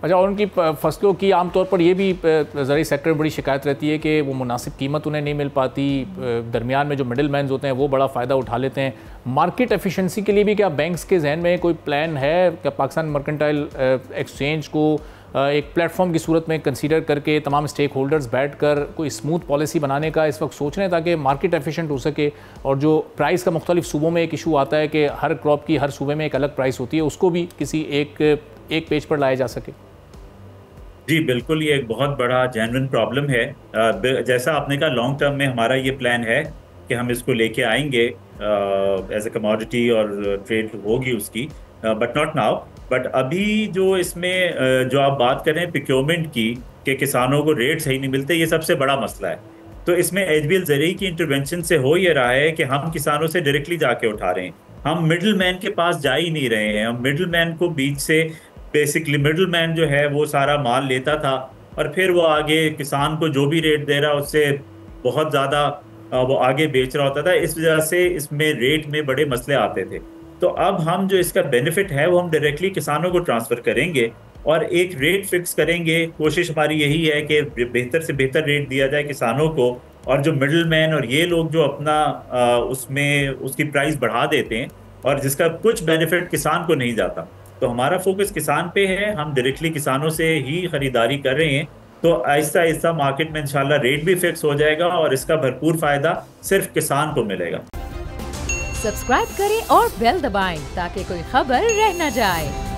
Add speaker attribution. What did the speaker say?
Speaker 1: अच्छा, और उनकी फसलों की आमतौर पर ये भी ज़रूरी सेक्टर में बड़ी शिकायत रहती है कि वो मुनासिब कीमत उन्हें नहीं मिल पाती, दरमियान में जो मिडिल मैन होते हैं वो बड़ा फ़ायदा उठा लेते हैं। मार्केट एफिशिएंसी के लिए भी क्या बैंक्स के जहन में कोई प्लान है? क्या पाकिस्तान मर्केंटाइल एक्सचेंज को एक प्लेटफॉर्म की सूरत में कंसीडर करके तमाम स्टेक होल्डर्स बैठ कर कोई स्मूथ पॉलिसी बनाने का इस वक्त सोच रहे हैं ताकि मार्केट एफिशिएंट हो सके? और जो प्राइस का मुख्तलिफ सूबों में एक इशू आता है कि हर क्रॉप की हर सूबे में एक अलग प्राइस होती है, उसको भी किसी एक पेज पर लाया जा सके।
Speaker 2: जी बिल्कुल, ये एक बहुत बड़ा जेन्युइन प्रॉब्लम है। जैसा आपने कहा, लॉन्ग टर्म में हमारा ये प्लान है कि हम इसको लेके आएंगे एज ए कमोडिटी और ट्रेड होगी उसकी, बट नॉट नाउ। बट अभी जो इसमें जो आप बात कर रहे हैं प्रोक्योरमेंट की, कि किसानों को रेट सही नहीं मिलते, ये सबसे बड़ा मसला है। तो इसमें एचबीएल ज़रूरी की इंटरवेंशन से हो ये रहा है कि हम किसानों से डायरेक्टली जाके उठा रहे हैं। हम मिडिल मैन के पास जा ही नहीं रहे हैं। हम मिडिल मैन को बीच से, बेसिकली मिडिल मैन जो है वो सारा माल लेता था और फिर वो आगे किसान को जो भी रेट दे रहा उससे बहुत ज़्यादा वो आगे बेच रहा होता था। इस वजह से इसमें रेट में बड़े मसले आते थे। तो अब हम जो इसका बेनिफिट है वो हम डायरेक्टली किसानों को ट्रांसफर करेंगे और एक रेट फिक्स करेंगे। कोशिश हमारी यही है कि बेहतर से बेहतर रेट दिया जाए किसानों को, और जो मिडिल मैन और ये लोग जो अपना उसमें उसकी प्राइस बढ़ा देते हैं और जिसका कुछ बेनिफिट किसान को नहीं जाता। तो हमारा फोकस किसान पे है, हम डायरेक्टली किसानों से ही खरीदारी कर रहे हैं। तो आहिस्ता आहिस्ता मार्केट में इंशाल्लाह रेट भी फिक्स हो जाएगा और इसका भरपूर फायदा सिर्फ किसान को मिलेगा।
Speaker 3: सब्सक्राइब करें और बेल दबाएं ताकि कोई खबर रह न जाए।